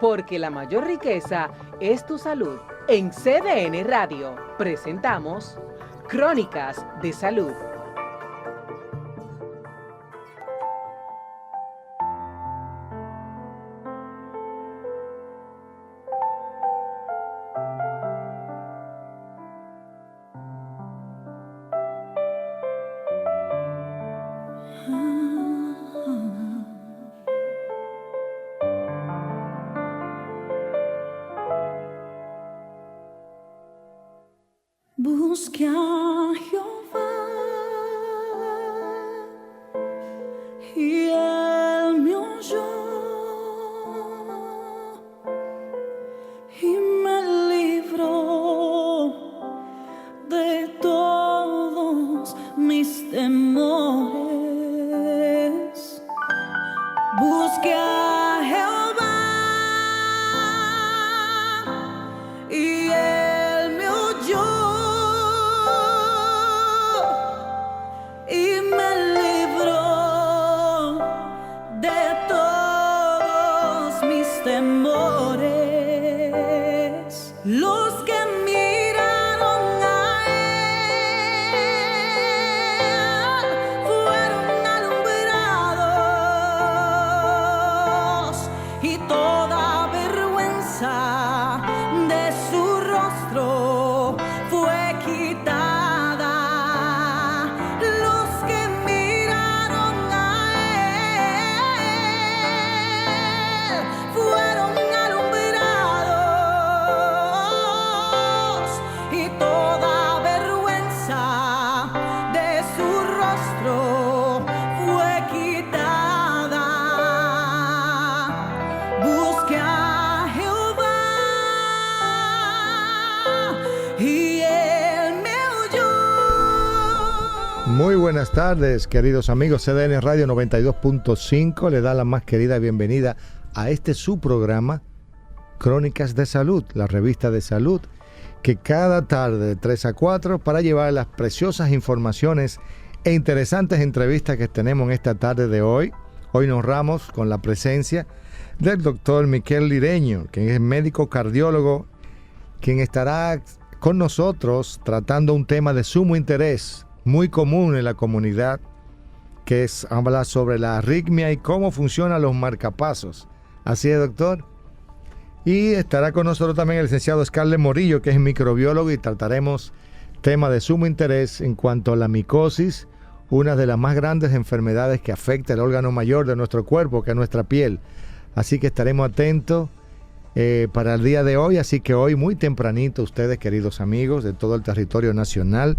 porque la mayor riqueza es tu salud. En CDN Radio presentamos Crónicas de Salud. Busque a Jehová y Él me oyó y me libró de todos mis temores. Busque a Jehová y Él me oyó y me libró de todos mis temores. Los que miraron a Él fueron alumbrados y toda vergüenza de su rostro fue quitada. Los que miraron a Él fueron alumbrados y toda vergüenza de su rostro fue quitada. Busque a Jehová y Él me oyó. Muy buenas tardes, queridos amigos. CDN Radio 92.5 le da la más querida bienvenida a este su programa, Crónicas de Salud, la revista de salud, que cada tarde de 3 a 4 para llevar las preciosas informaciones e interesantes entrevistas que tenemos en esta tarde de hoy. Hoy nos honramos con la presencia del doctor Miquel Lireño, quien es médico cardiólogo, quien estará con nosotros tratando un tema de sumo interés, muy común en la comunidad, que es hablar sobre la arritmia y cómo funcionan los marcapasos. Así es, doctor. Y estará con nosotros también el licenciado Scarlett Morillo, que es microbiólogo, y trataremos temas de sumo interés en cuanto a la micosis, una de las más grandes enfermedades que afecta el órgano mayor de nuestro cuerpo, que es nuestra piel. Así que estaremos atentos para el día de hoy. Así que hoy muy tempranito ustedes, queridos amigos de todo el territorio nacional,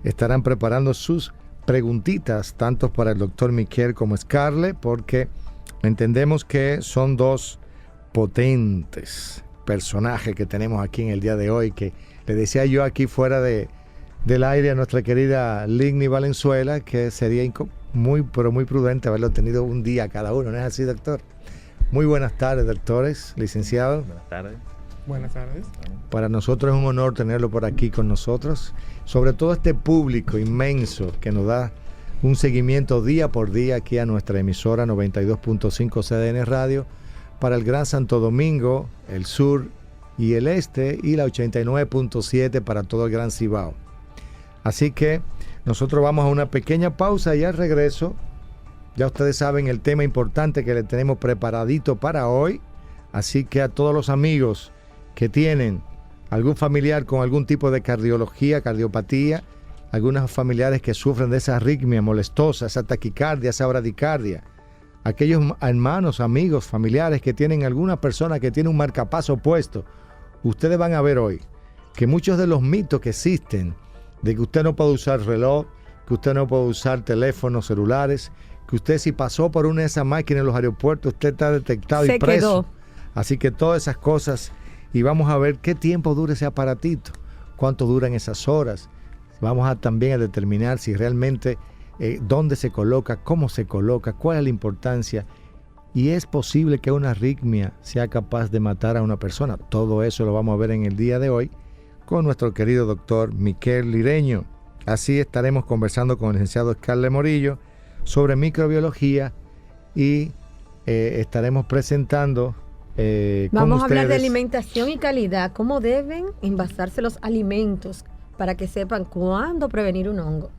estarán preparando sus preguntitas, tanto para el doctor Miquel como Scarlett, porque entendemos que son dos potentes personajes que tenemos aquí en el día de hoy, que le decía yo aquí fuera del aire a nuestra querida Ligny Valenzuela que sería muy prudente haberlo tenido un día cada uno, ¿no es así, doctor? Muy buenas tardes, doctores, licenciados. Buenas tardes. Buenas tardes. Para nosotros es un honor tenerlo por aquí con nosotros, sobre todo este público inmenso que nos da un seguimiento día por día aquí a nuestra emisora 92.5 CDN Radio, para el Gran Santo Domingo, el sur y el este, y la 89.7 para todo el Gran Cibao. Así que nosotros vamos a una pequeña pausa y al regreso, ya ustedes saben el tema importante que le tenemos preparadito para hoy. Así que a todos los amigos que tienen algún familiar con algún tipo de cardiología, cardiopatía, algunos familiares que sufren de esa arritmia molestosa, esa taquicardia, esa bradicardia, aquellos hermanos, amigos, familiares que tienen alguna persona que tiene un marcapaso puesto, ustedes van a ver hoy que muchos de los mitos que existen de que usted no puede usar reloj, que usted no puede usar teléfonos celulares, que usted si pasó por una de esas máquinas en los aeropuertos, usted está detectado y preso. Así que todas esas cosas, y vamos a ver qué tiempo dura ese aparatito, cuánto duran esas horas. Vamos a también a determinar si realmente dónde se coloca, cómo se coloca, cuál es la importancia, y es posible que una arritmia sea capaz de matar a una persona. Todo eso lo vamos a ver en el día de hoy con nuestro querido doctor Miquel Lireño. Así estaremos conversando con el licenciado Scarlett Morillo sobre microbiología y estaremos presentando Vamos a hablar de alimentación y calidad, cómo deben envasarse los alimentos para que sepan cuándo prevenir un hongo.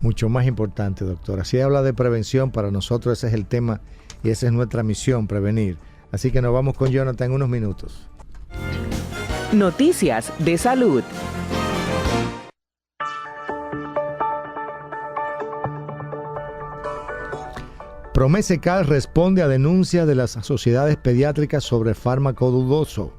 Mucho más importante, doctora. Si habla de prevención, para nosotros ese es el tema y esa es nuestra misión, prevenir. Así que nos vamos con Jonathan en unos minutos. Noticias de salud. Promesecal responde a denuncias de las sociedades pediátricas sobre fármaco dudoso.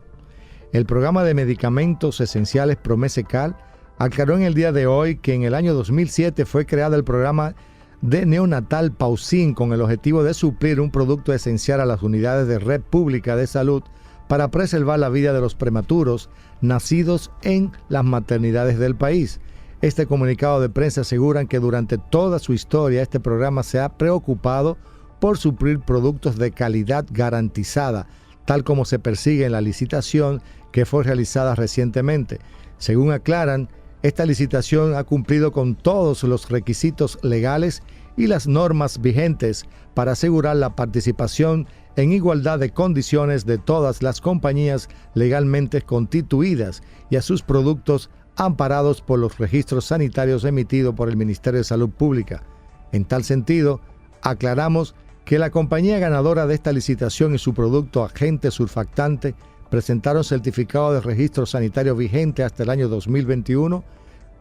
El programa de medicamentos esenciales Promesecal aclaró en el día de hoy que en el año 2007 fue creado el programa de neonatal Pausin con el objetivo de suplir un producto esencial a las unidades de red pública de salud para preservar la vida de los prematuros nacidos en las maternidades del país. Este comunicado de prensa aseguran que durante toda su historia este programa se ha preocupado por suplir productos de calidad garantizada, tal como se persigue en la licitación que fue realizada recientemente. Según aclaran, esta licitación ha cumplido con todos los requisitos legales y las normas vigentes para asegurar la participación en igualdad de condiciones de todas las compañías legalmente constituidas y a sus productos amparados por los registros sanitarios emitidos por el Ministerio de Salud Pública. En tal sentido, aclaramos que la compañía ganadora de esta licitación y su producto agente surfactante presentaron certificado de registro sanitario vigente hasta el año 2021,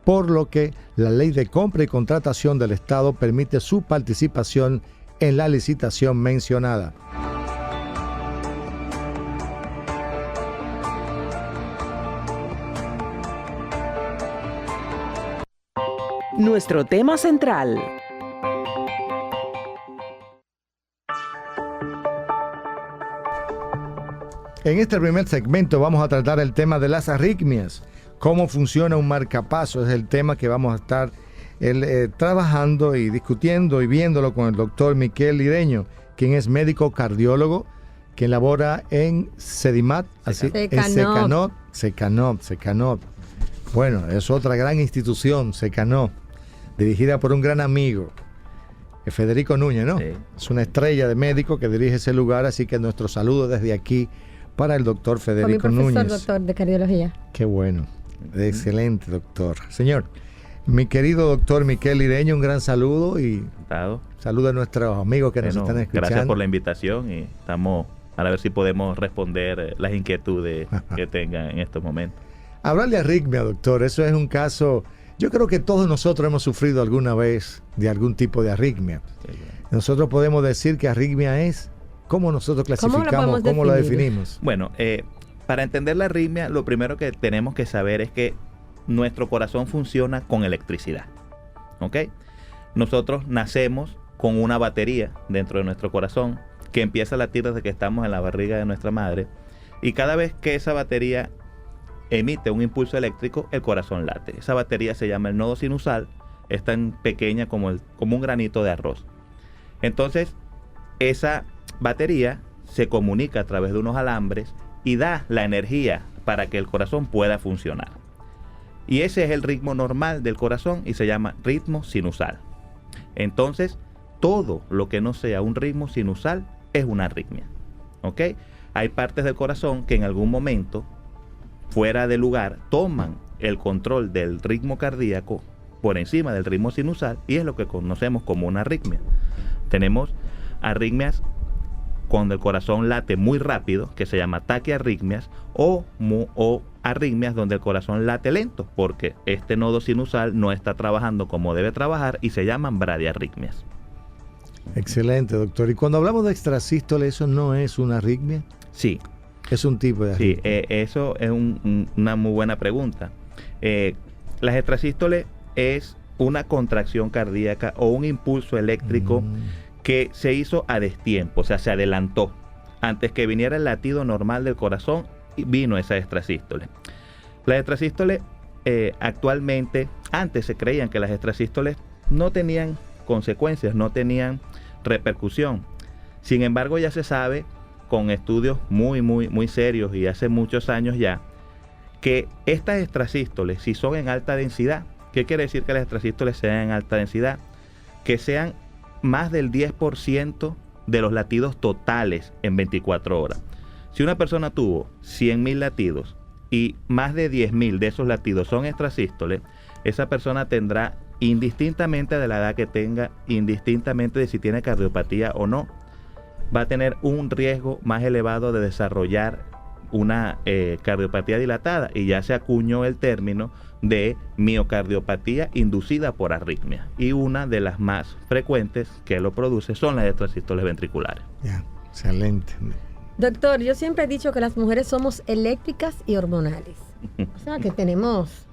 por lo que la Ley de Compra y Contratación del Estado permite su participación en la licitación mencionada. Nuestro tema central. En este primer segmento vamos a tratar el tema de las arritmias. Cómo funciona un marcapaso es el tema que vamos a estar trabajando y discutiendo y viéndolo con el doctor Miquel Lireño, quien es médico cardiólogo, quien labora en Sedimat, Secanot. Bueno, es otra gran institución, Secanot, dirigida por un gran amigo, Federico Núñez, ¿no? Sí. Es una estrella de médico que dirige ese lugar, así que nuestro saludo desde aquí para el doctor Federico Núñez. Mi profesor, doctor de cardiología. Qué bueno, excelente, doctor. Señor, mi querido doctor Miquel Lireño, un gran saludo y saludo a nuestros amigos que nos están escuchando. Gracias por la invitación y estamos a ver si podemos responder las inquietudes que tengan en estos momentos. Hablar de arritmia, doctor, eso es un caso, yo creo que todos nosotros hemos sufrido alguna vez de algún tipo de arritmia. Sí, nosotros podemos decir que arritmia es, ¿cómo nosotros clasificamos, cómo la definimos? Bueno, para entender la arritmia, lo primero que tenemos que saber es que nuestro corazón funciona con electricidad, ¿ok? Nosotros nacemos con una batería dentro de nuestro corazón que empieza a latir desde que estamos en la barriga de nuestra madre, y cada vez que esa batería emite un impulso eléctrico, el corazón late. Esa batería se llama el nodo sinusal, es tan pequeña como un granito de arroz. Entonces, esa batería se comunica a través de unos alambres y da la energía para que el corazón pueda funcionar. Y ese es el ritmo normal del corazón y se llama ritmo sinusal. Entonces, todo lo que no sea un ritmo sinusal es una arritmia, ¿ok? Hay partes del corazón que en algún momento, fuera de lugar, toman el control del ritmo cardíaco por encima del ritmo sinusal y es lo que conocemos como una arritmia. Tenemos arritmias cuando el corazón late muy rápido, que se llama taquiarritmias, o arritmias donde el corazón late lento, porque este nodo sinusal no está trabajando como debe trabajar y se llaman bradiarritmias. Excelente, doctor. Y cuando hablamos de extrasístole, ¿eso no es una arritmia? Sí. Es un tipo de arritmia. Sí, eso es una muy buena pregunta. Las extrasístoles es una contracción cardíaca o un impulso eléctrico que se hizo a destiempo, o sea, se adelantó. Antes que viniera el latido normal del corazón, vino esa extrasístole. Las extrasístoles actualmente, antes se creían que las extrasístoles no tenían consecuencias, no tenían repercusión. Sin embargo, ya se sabe con estudios muy serios y hace muchos años ya, que estas extrasístoles, si son en alta densidad, ¿qué quiere decir que las extrasístoles sean en alta densidad? Que sean más del 10% de los latidos totales en 24 horas. Si una persona tuvo 100.000 latidos y más de 10.000 de esos latidos son extrasístoles, esa persona tendrá, indistintamente de la edad que tenga, indistintamente de si tiene cardiopatía o no, va a tener un riesgo más elevado de desarrollar una cardiopatía dilatada, y ya se acuñó el término de miocardiopatía inducida por arritmia, y una de las más frecuentes que lo produce son las extrasístoles ventriculares. Ya, excelente. Doctor, yo siempre he dicho que las mujeres somos eléctricas y hormonales. O sea, que tenemos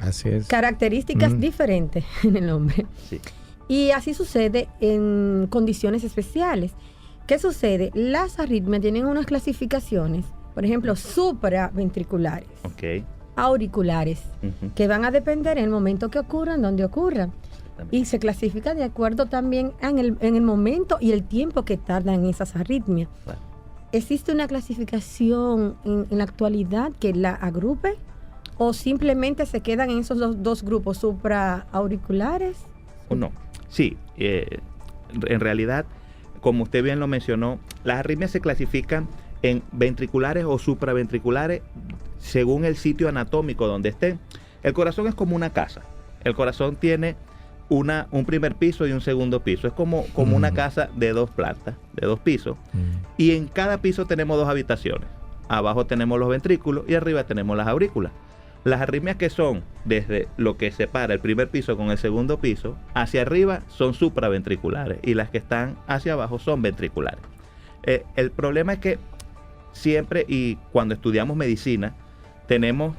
Así es. características diferentes en el hombre. Sí. Y así sucede en condiciones especiales. ¿Qué sucede? Las arritmias tienen unas clasificaciones, por ejemplo, supraventriculares, Ok. auriculares, Ujú. que van a depender en el momento que ocurran, donde ocurran. Exactamente. Y se clasifica de acuerdo también en el momento y el tiempo que tardan esas arritmias. Claro. ¿Existe una clasificación en la actualidad que la agrupe? ¿O simplemente se quedan en esos dos grupos, supraauriculares? ¿O no? Sí, en realidad, como usted bien lo mencionó, las arritmias se clasifican en ventriculares o supraventriculares según el sitio anatómico donde estén. El corazón es como una casa. El corazón tiene un primer piso y un segundo piso. Es como una casa de 2 plantas, de 2 pisos. Y en cada piso tenemos 2 habitaciones. Abajo tenemos los ventrículos y arriba tenemos las aurículas. Las arritmias que son desde lo que separa el primer piso con el segundo piso hacia arriba son supraventriculares, y las que están hacia abajo son ventriculares. El problema es que siempre, y cuando estudiamos medicina, tenemos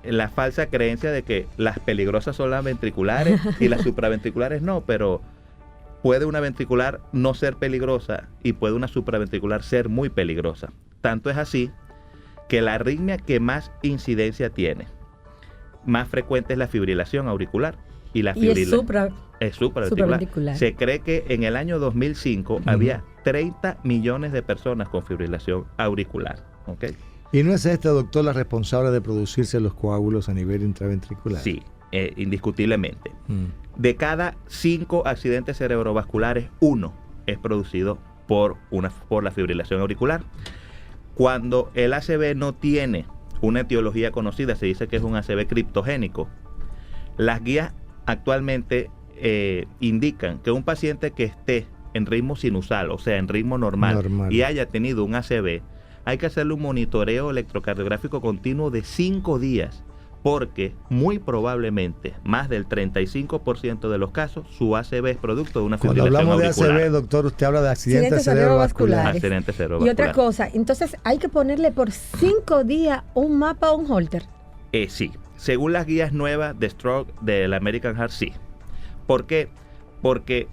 la falsa creencia de que las peligrosas son las ventriculares y las supraventriculares no, pero puede una ventricular no ser peligrosa y puede una supraventricular ser muy peligrosa. Tanto es así que la arritmia que más incidencia tiene, más frecuente, es la fibrilación auricular. Y la Y es es supraventricular. supraventricular. Se cree que en el año 2005 había 30 millones de personas con fibrilación auricular. ¿Okay? ¿Y no es esta, doctor, la responsable de producirse los coágulos a nivel intraventricular? Sí, indiscutiblemente. De cada 5 accidentes cerebrovasculares, 1 es producido por la fibrilación auricular. Cuando el ACV no tiene una etiología conocida, se dice que es un ACV criptogénico. Las guías actualmente indican que un paciente que esté en ritmo sinusal, o sea, en ritmo normal, y haya tenido un ACV, hay que hacerle un monitoreo electrocardiográfico continuo de 5 días, porque muy probablemente, más del 35% de los casos, su ACV es producto de una Cuando fibrilación hablamos de auricular. ACV, doctor, usted habla de accidentes Accidentes cerebrovasculares. Accidente Y cerebrovascular. otra cosa, entonces hay que ponerle por 5 días un mapa o un holter. Sí, según las guías nuevas de Stroke del American Heart, sí. ¿Por qué? Porque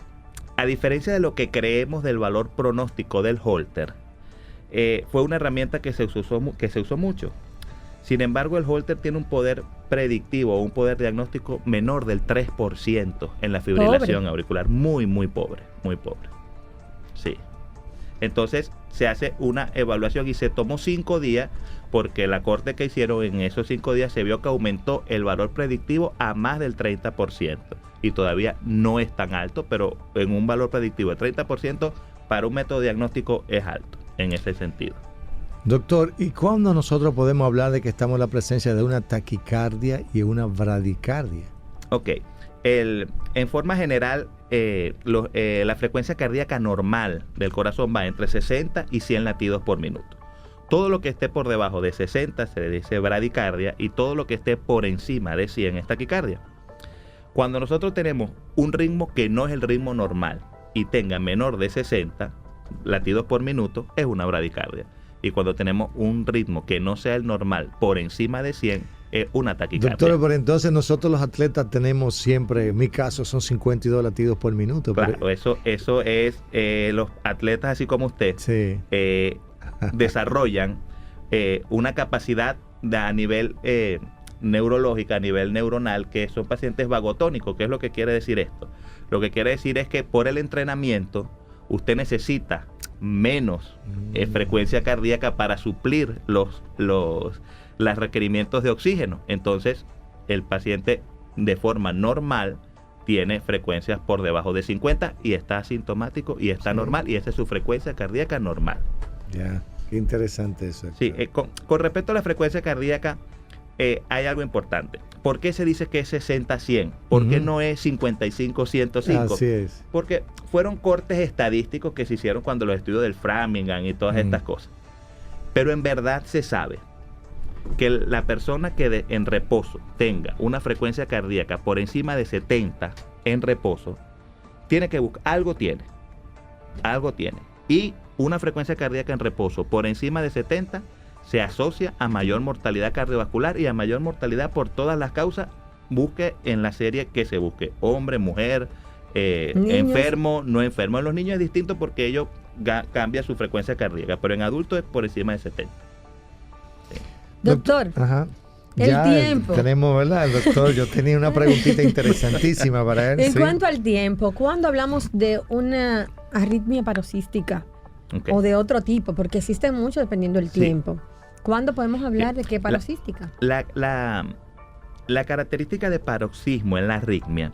a diferencia de lo que creemos del valor pronóstico del holter, fue una herramienta que se usó mucho. Sin embargo, el holter tiene un poder predictivo, un poder diagnóstico menor del 3% en la fibrilación auricular. Muy, muy pobre, muy pobre. Sí. Entonces se hace una evaluación y se tomó 5 días porque la corte que hicieron en esos 5 días se vio que aumentó el valor predictivo a más del 30%. Y todavía no es tan alto, pero en un valor predictivo de 30% para un método diagnóstico es alto en ese sentido. Doctor, ¿y cuándo nosotros podemos hablar de que estamos en la presencia de una taquicardia y una bradicardia? Ok. En forma general, la frecuencia cardíaca normal del corazón va entre 60 y 100 latidos por minuto. Todo lo que esté por debajo de 60 se le dice bradicardia, y todo lo que esté por encima de 100 es taquicardia. Cuando nosotros tenemos un ritmo que no es el ritmo normal y tenga menor de 60 latidos por minuto, es una bradicardia. Y cuando tenemos un ritmo que no sea el normal por encima de 100, es una taquicardia. Doctor, pero entonces nosotros los atletas tenemos siempre, en mi caso son 52 latidos por minuto. Claro, eso es, los atletas así como usted, sí. Desarrollan una capacidad a nivel neurológica, a nivel neuronal, que son pacientes vagotónicos. ¿Qué es lo que quiere decir esto? Lo que quiere decir es que por el entrenamiento usted necesita menos frecuencia cardíaca para suplir los requerimientos de oxígeno. Entonces el paciente de forma normal tiene frecuencias por debajo de 50 y está asintomático y está normal, y esa es su frecuencia cardíaca normal. Ya, qué interesante eso. Sí, con respecto a la frecuencia cardíaca, hay algo importante. ¿Por qué se dice que es 60-100? ¿Por qué no es 55-105? Así es. Porque fueron cortes estadísticos que se hicieron cuando los estudios del Framingham y todas estas cosas. Pero en verdad se sabe que la persona que en reposo tenga una frecuencia cardíaca por encima de 70 en reposo, tiene que buscar, algo tiene. Y una frecuencia cardíaca en reposo por encima de 70 se asocia a mayor mortalidad cardiovascular y a mayor mortalidad por todas las causas. Busque en la serie que se busque, hombre, mujer, enfermo, no enfermo. En los niños es distinto porque ellos cambian su frecuencia cardíaca, pero en adultos es por encima de 70. Doctor, Ajá. el Ya tiempo. tenemos, ¿verdad, doctor? Yo tenía una preguntita interesantísima para él. En sí. cuanto al tiempo, ¿cuándo hablamos de una arritmia paroxística Okay. o de otro tipo? Porque existen muchos dependiendo del Sí. tiempo. ¿Cuándo podemos hablar de qué paroxística? La característica de paroxismo en la arritmia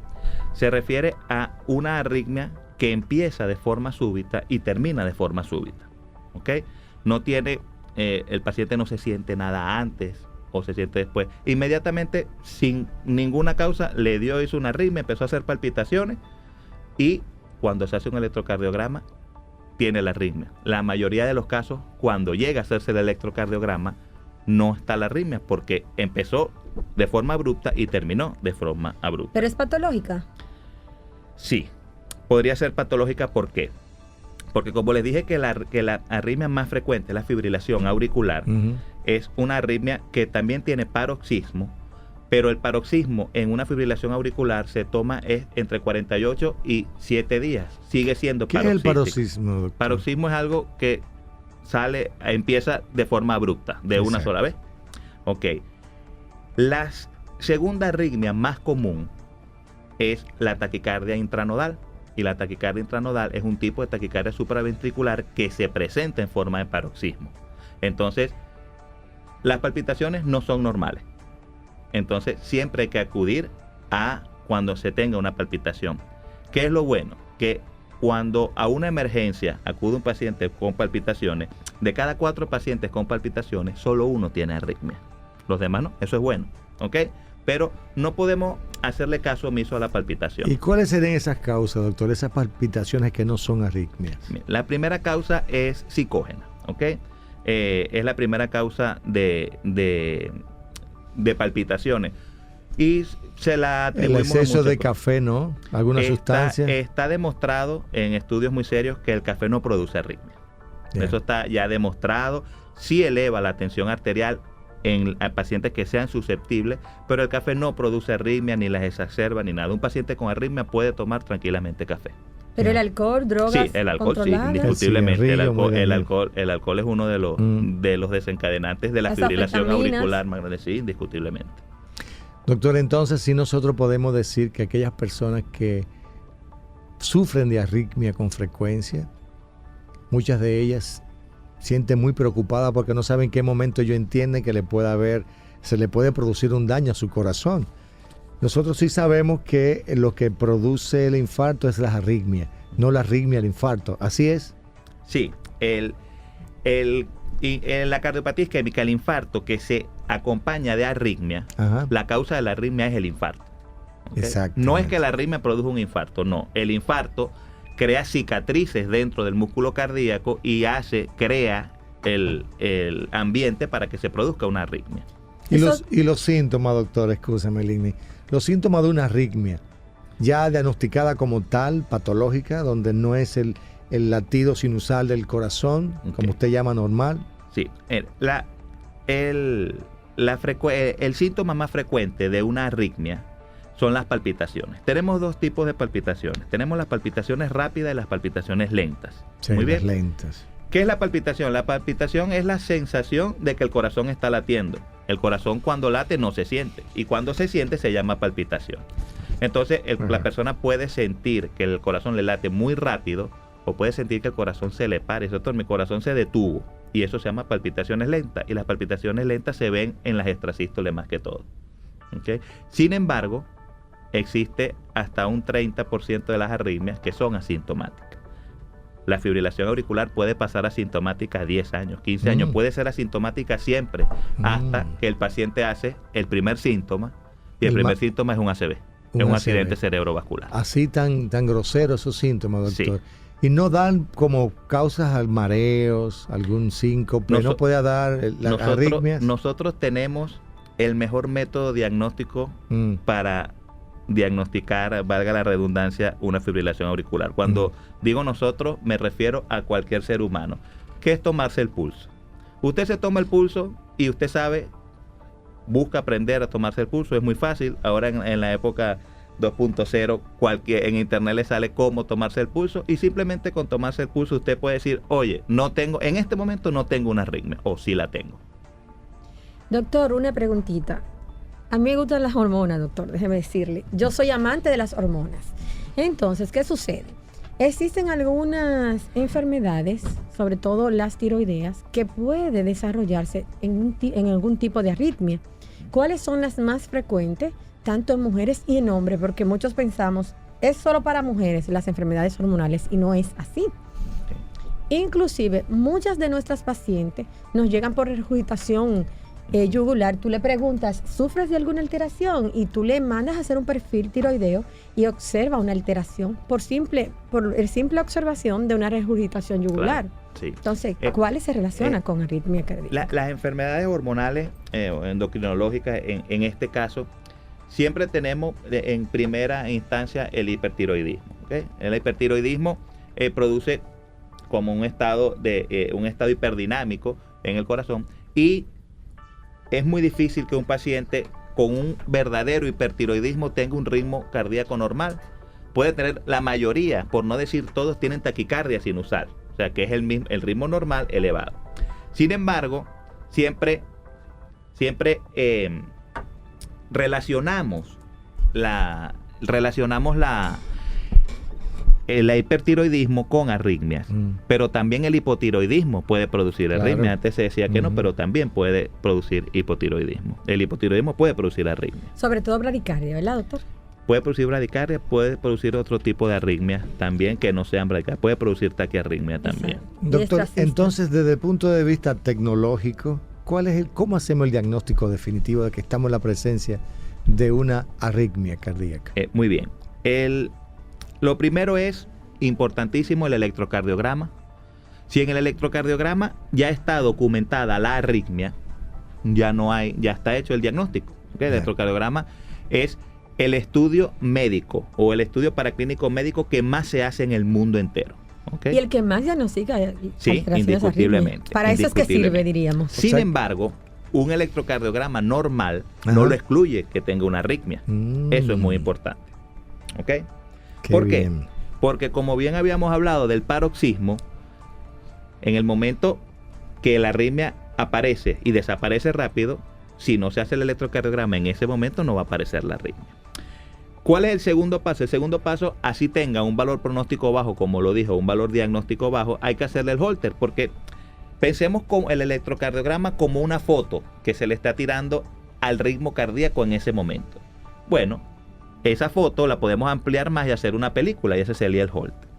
se refiere a una arritmia que empieza de forma súbita y termina de forma súbita. ¿Ok? No tiene, el paciente no se siente nada antes o se siente después. Inmediatamente, sin ninguna causa, hizo una arritmia, empezó a hacer palpitaciones y cuando se hace un electrocardiograma, tiene la arritmia. La mayoría de los casos, cuando llega a hacerse el electrocardiograma, no está la arritmia porque empezó de forma abrupta y terminó de forma abrupta. ¿Pero es patológica? Sí, podría ser patológica. ¿Por qué? Porque como les dije que la arritmia más frecuente, la fibrilación auricular, es una arritmia que también tiene paroxismo, pero el paroxismo en una fibrilación auricular se toma entre 48 y 7 días. Sigue siendo ¿Qué es el paroxismo, doctor? Paroxismo es algo que empieza de forma abrupta, de una sola vez. Ok. La segunda arritmia más común es la taquicardia intranodal. Y la taquicardia intranodal es un tipo de taquicardia supraventricular que se presenta en forma de paroxismo. Entonces, las palpitaciones no son normales. Entonces, siempre hay que acudir a cuando se tenga una palpitación. ¿Qué es lo bueno? Que cuando a una emergencia acude un paciente con palpitaciones, de cada 4 pacientes con palpitaciones, solo 1 tiene arritmia. Los demás no. Eso es bueno. ¿Ok? Pero no podemos hacerle caso omiso a la palpitación. ¿Y cuáles serían esas causas, doctor? Esas palpitaciones que no son arritmias. La primera causa es psicógena. ¿Ok? Es la primera causa de palpitaciones. Y se la atribuimos El exceso mucho. de café, ¿no? ¿Alguna sustancia? Está demostrado en estudios muy serios que el café no produce arritmia. Yeah. Eso está ya demostrado. Sí eleva la tensión arterial en pacientes que sean susceptibles, pero el café no produce arritmia, ni las exacerba, ni nada. Un paciente con arritmia puede tomar tranquilamente café. Pero el alcohol, drogas Sí, el alcohol sí, controladas. indiscutiblemente. El cigarrillo, alcohol es uno de los desencadenantes de la Las fibrilación anfetaminas. auricular más grande, sí, indiscutiblemente. Doctor, entonces sí nosotros podemos decir que aquellas personas que sufren de arritmia con frecuencia, muchas de ellas sienten muy preocupadas porque no saben en qué momento ellos entienden que se le puede producir un daño a su corazón. Nosotros sí sabemos que lo que produce el infarto es la arritmia, no la arritmia, el infarto. ¿Así es? Sí, la cardiopatía isquémica, el infarto que se acompaña de arritmia, Ajá. la causa de la arritmia es el infarto. ¿Okay? Exacto. No es que la arritmia produce un infarto, no. El infarto crea cicatrices dentro del músculo cardíaco y crea el ambiente para que se produzca una arritmia. Y los síntomas, doctor, escúchame, Lini. Los síntomas de una arritmia, ya diagnosticada como tal, patológica, donde no es el latido sinusal del corazón, como usted llama normal. Sí, el síntoma más frecuente de una arritmia son las palpitaciones. Tenemos 2 tipos de palpitaciones. Tenemos las palpitaciones rápidas y las palpitaciones lentas. Sí, Muy bien. las lentas. ¿Qué es la palpitación? La palpitación es la sensación de que el corazón está latiendo. El corazón cuando late no se siente. Y cuando se siente se llama palpitación. Entonces la persona puede sentir que el corazón le late muy rápido o puede sentir que el corazón se le pare. Doctor, mi corazón se detuvo. Y eso se llama palpitaciones lentas. Y las palpitaciones lentas se ven en las extrasístoles más que todo. ¿Okay? Sin embargo, existe hasta un 30% de las arritmias que son asintomáticas. La fibrilación auricular puede pasar asintomática 10 años, 15 años, puede ser asintomática siempre, hasta que el paciente hace el primer síntoma, y el primer síntoma es un ACV, es un accidente cerebrovascular. Así tan grosero esos síntomas, doctor. Sí. Y no dan como causas al mareos, algún síncope, no puede dar las arritmias. Nosotros tenemos el mejor método diagnóstico para diagnosticar, valga la redundancia, una fibrilación auricular. Cuando digo nosotros, me refiero a cualquier ser humano. ¿Qué es tomarse el pulso? Usted se toma el pulso y usted sabe, busca aprender a tomarse el pulso, es muy fácil. Ahora en la época 2.0, en internet le sale cómo tomarse el pulso, y simplemente con tomarse el pulso usted puede decir, oye, en este momento no tengo una arritmia, o sí la tengo. Doctor, una preguntita. A mí me gustan las hormonas, doctor, déjeme decirle. Yo soy amante de las hormonas. Entonces, ¿qué sucede? Existen algunas enfermedades, sobre todo las tiroideas, que puede desarrollarse en algún tipo de arritmia. ¿Cuáles son las más frecuentes, tanto en mujeres y en hombres? Porque muchos pensamos, es solo para mujeres las enfermedades hormonales, y no es así. Inclusive, muchas de nuestras pacientes nos llegan por regurgitación yugular. Tú le preguntas, ¿sufres de alguna alteración? Y tú le mandas a hacer un perfil tiroideo y observa una alteración por el simple observación de una regurgitación yugular. Claro, sí. Entonces, ¿cuáles se relacionan con arritmia cardíaca? Las enfermedades hormonales o endocrinológicas, en este caso, siempre tenemos en primera instancia el hipertiroidismo. ¿Okay? El hipertiroidismo produce como un estado hiperdinámico en el corazón, y es muy difícil que un paciente con un verdadero hipertiroidismo tenga un ritmo cardíaco normal. Puede tener, la mayoría, por no decir todos, tienen taquicardia sinusal, o sea que es el ritmo normal elevado. Sin embargo, siempre relacionamos el hipertiroidismo con arritmias, pero también el hipotiroidismo puede producir arritmias. Antes se decía que no, pero también puede producir hipotiroidismo. El hipotiroidismo puede producir arritmias. Sobre todo bradicardia, ¿verdad, doctor? Puede producir bradicardia, puede producir otro tipo de arritmias también que no sean bradicardia, puede producir taquiarritmia también. Doctor, entonces desde el punto de vista tecnológico, ¿cómo hacemos el diagnóstico definitivo de que estamos en la presencia de una arritmia cardíaca? Muy bien. Lo primero es importantísimo el electrocardiograma. Si en el electrocardiograma ya está documentada la arritmia, ya está hecho el diagnóstico. ¿Okay? El electrocardiograma es el estudio médico o el estudio paraclínico médico que más se hace en el mundo entero. ¿Okay? Y el que más diagnostica. Sí, indiscutiblemente. Para eso es que sirve, diríamos. Sin embargo, un electrocardiograma normal no lo excluye que tenga una arritmia. Eso es muy importante. ¿Ok? ¿Por qué? Porque como bien habíamos hablado del paroxismo, en el momento que la arritmia aparece y desaparece rápido, si no se hace el electrocardiograma en ese momento no va a aparecer la arritmia. ¿Cuál es el segundo paso? El segundo paso, así tenga un valor pronóstico bajo, como lo dijo, un valor diagnóstico bajo, hay que hacerle el Holter, porque pensemos con el electrocardiograma como una foto que se le está tirando al ritmo cardíaco en ese momento. Bueno, esa foto la podemos ampliar más y hacer una película, y ese sería el Holter.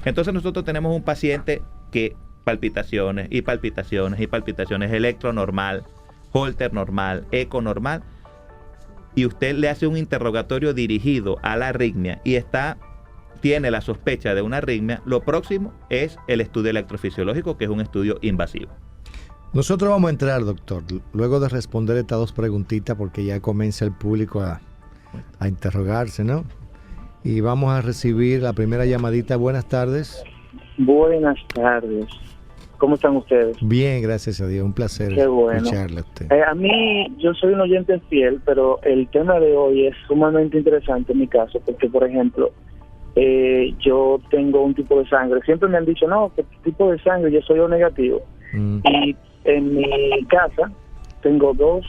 Entonces nosotros tenemos un paciente que palpitaciones y palpitaciones y palpitaciones, electro normal, Holter normal, eco normal, y usted le hace un interrogatorio dirigido a la arritmia y tiene la sospecha de una arritmia. Lo próximo es el estudio electrofisiológico, que es un estudio invasivo. Nosotros vamos a entrar, doctor, luego de responder estas dos preguntitas, porque ya comienza el público a interrogarse, ¿no? Y vamos a recibir la primera llamadita. Buenas tardes. Buenas tardes. ¿Cómo están ustedes? Bien, gracias a Dios. Un placer escucharle a usted. A mí, yo soy un oyente fiel, pero el tema de hoy es sumamente interesante en mi caso, porque, por ejemplo, yo tengo un tipo de sangre. Siempre me han dicho, no, ¿qué tipo de sangre? Yo soy O negativo. Y en mi casa tengo 2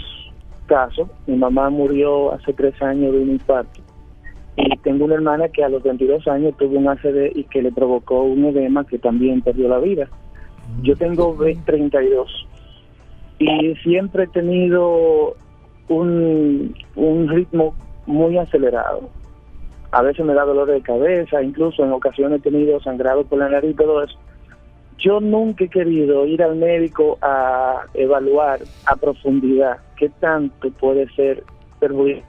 casos. Mi mamá murió hace 3 años de un infarto. Y tengo una hermana que a los 22 años tuvo un ACV y que le provocó un edema que también perdió la vida. Yo tengo 32 y siempre he tenido un ritmo muy acelerado. a veces me da dolor de cabeza, incluso en ocasiones he tenido sangrado por la nariz y todo eso. Yo nunca he querido ir al médico a evaluar a profundidad qué tanto puede ser perjudicial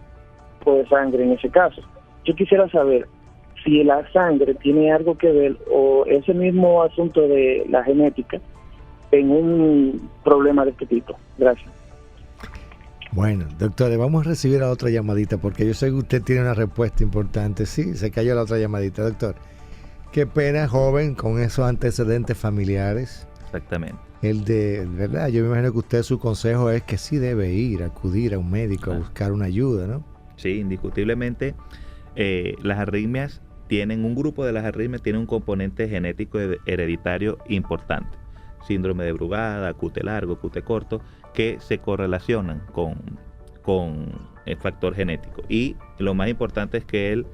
de sangre en ese caso. Yo quisiera saber si la sangre tiene algo que ver o ese mismo asunto de la genética en un problema de este tipo. Gracias. Bueno, doctor, vamos a recibir a otra llamadita porque yo sé que usted tiene una respuesta importante. Sí, se cayó la otra llamadita, doctor. Qué pena, joven, con esos antecedentes familiares. Exactamente. ¿Verdad? Yo me imagino que usted, su consejo es que sí debe acudir a un médico a buscar una ayuda, ¿no? Sí, indiscutiblemente, las arritmias un grupo de las arritmias tiene un componente genético hereditario importante. Síndrome de Brugada, QT largo, QT corto, que se correlacionan con el factor genético. Y lo más importante es que él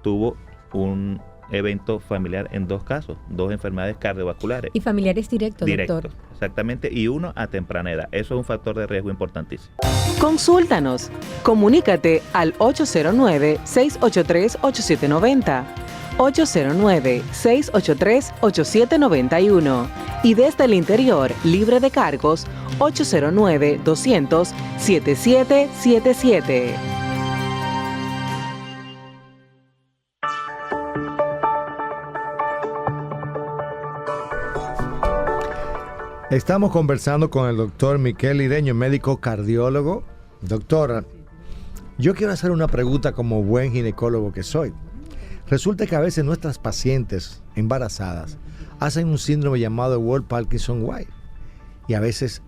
tuvo un evento familiar en 2 casos, 2 enfermedades cardiovasculares. Y familiares directos, doctor. Exactamente, y uno a temprana edad. Eso es un factor de riesgo importantísimo. Consúltanos. Comunícate al 809-683-8790. 809-683-8791 y desde el interior, libre de cargos, 809-200-7777. Estamos conversando con el doctor Miquel Lideño, médico cardiólogo. Doctora, yo quiero hacer una pregunta como buen ginecólogo que soy. Resulta que a veces nuestras pacientes embarazadas hacen un síndrome llamado Wolff-Parkinson-White y a veces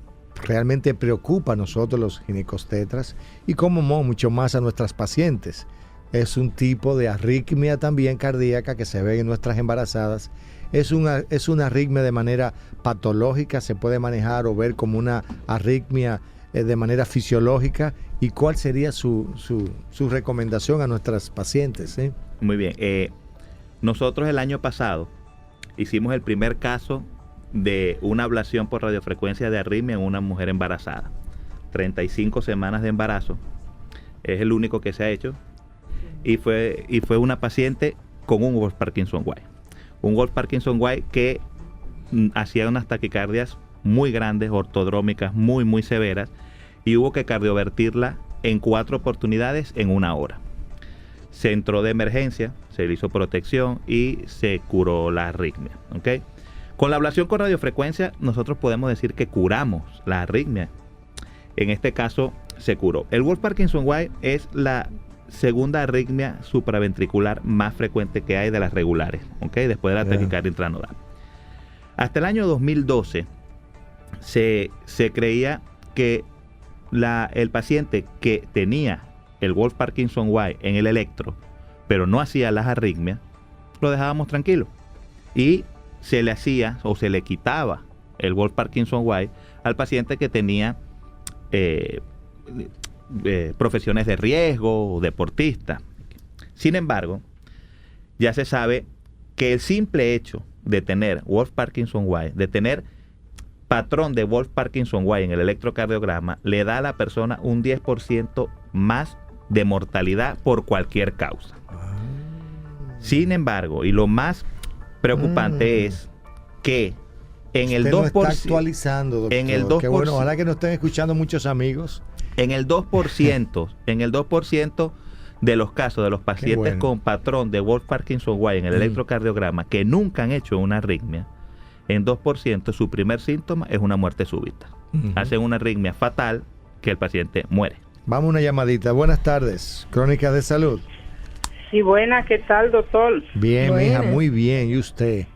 realmente preocupa a nosotros los ginecobstetras y como mucho más a nuestras pacientes. Es un tipo de arritmia también cardíaca que se ve en nuestras embarazadas. Es una arritmia de manera patológica, se puede manejar o ver como una arritmia de manera fisiológica. ¿Y cuál sería su recomendación a nuestras pacientes? Muy bien. Nosotros el año pasado hicimos el primer caso de una ablación por radiofrecuencia de arritmia en una mujer embarazada. 35 semanas de embarazo. Es el único que se ha hecho. Y fue una paciente con un Wolff-Parkinson-White. Un Wolff-Parkinson-White que hacía unas taquicardias muy grandes, ortodrómicas, muy, muy severas. Y hubo que cardiovertirla en 4 oportunidades en 1 hora. Se entró de emergencia, se le hizo protección y se curó la arritmia. ¿Okay? Con la ablación con radiofrecuencia nosotros podemos decir que curamos la arritmia. En este caso se curó. El Wolff-Parkinson-White es la segunda arritmia supraventricular más frecuente que hay de las regulares, ¿okay? Después de la taquicardia intranodal. Hasta el año 2012 se creía que el paciente que tenía el Wolff-Parkinson-White en el electro, pero no hacía las arritmias, lo dejábamos tranquilo. Y se le hacía o se le quitaba el Wolff-Parkinson-White al paciente que tenía profesiones de riesgo, deportista. Sin embargo, ya se sabe que el simple hecho de tener Wolff-Parkinson-White, de tener patrón de Wolff-Parkinson-White en el electrocardiograma, le da a la persona un 10% más de mortalidad por cualquier causa. Sin embargo, y lo más preocupante es que en el 2%... Está actualizando, doctor. En el 2%, qué bueno, ojalá que nos estén escuchando muchos amigos. En el 2% de los casos de los pacientes con patrón de Wolff-Parkinson-White en el electrocardiograma que nunca han hecho una arritmia, en 2% su primer síntoma es una muerte súbita. Hacen una arritmia fatal que el paciente muere. Vamos a una llamadita. Buenas tardes. Crónica de Salud. Sí, buena. ¿Qué tal, doctor? Bien, mija, muy bien. ¿Y usted?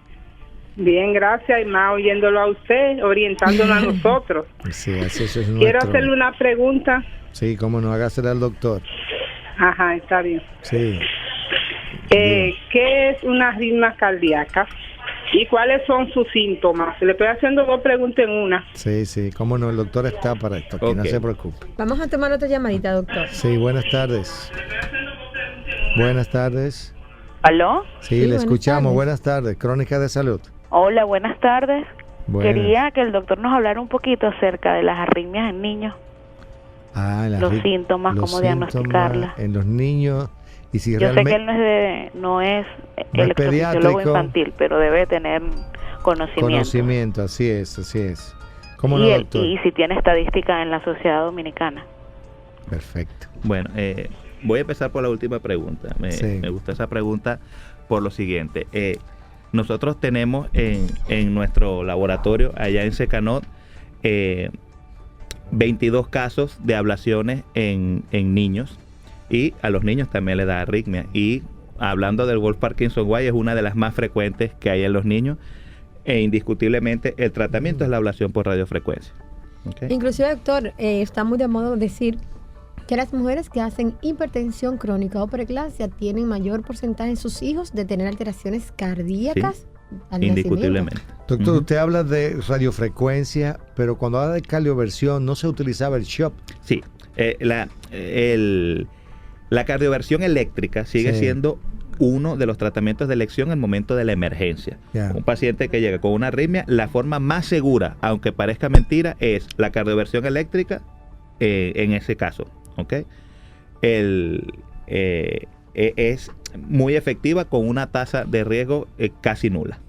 Bien, gracias. Y más oyéndolo a usted, orientándolo a nosotros. Sí, así es nuestro... Quiero hacerle una pregunta. Sí, cómo no, hágasela al doctor. Ajá, está bien. Sí. ¿Qué es una arritmia cardíaca? ¿Y cuáles son sus síntomas? Le estoy haciendo 2 preguntas en una. Sí, cómo no, el doctor está para esto, que no se preocupe. Vamos a tomar otra llamadita, doctor. Sí, buenas tardes. Buenas tardes. ¿Aló? Sí, le escuchamos. Buenas tardes, Crónica de Salud. Hola, buenas tardes. Buenas. Quería que el doctor nos hablara un poquito acerca de las arritmias en niños. Los síntomas, cómo diagnosticarlas. En los niños, Y si Yo sé realmente que él no es no es electrofisiólogo pediátrico. infantil, pero debe tener conocimiento. así es. ¿Cómo no, Y, doctor? y si tiene estadística en la sociedad dominicana. Perfecto. Bueno, voy a empezar por la última pregunta. Sí. Me gusta esa pregunta por lo siguiente. Nosotros tenemos en nuestro laboratorio, allá en Secanot, 22 casos de ablaciones en niños, y a los niños también les da arritmia. Y hablando del Wolff-Parkinson-White, es una de las más frecuentes que hay en los niños, e indiscutiblemente el tratamiento es la ablación por radiofrecuencia. ¿Ok? Inclusive, doctor, está muy de moda decir que las mujeres que hacen hipertensión crónica o preeclampsia tienen mayor porcentaje en sus hijos de tener alteraciones cardíacas al Indiscutiblemente. Doctor, Ujú. usted habla de radiofrecuencia, pero cuando habla de cardioversión no se utilizaba el SHOP. Sí, la cardioversión eléctrica sigue Sí. siendo uno de los tratamientos de elección en el momento de la emergencia. Ya. Un paciente que llega con una arritmia, la forma más segura, aunque parezca mentira, es la cardioversión eléctrica en ese caso. ¿Ok? Es muy efectiva con una tasa de riesgo casi nula.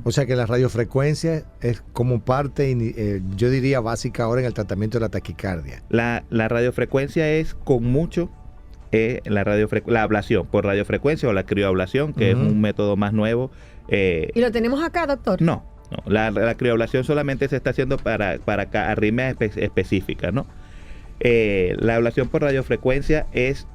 O sea que la radiofrecuencia es como parte, yo diría, básica ahora en el tratamiento de la taquicardia. La radiofrecuencia es con mucho la ablación por radiofrecuencia o la crioablación, que Ujú. es un método más nuevo. ¿Y lo tenemos acá, doctor? No, la crioablación solamente se está haciendo para arritmias específicas, ¿no? La ablación por radiofrecuencia es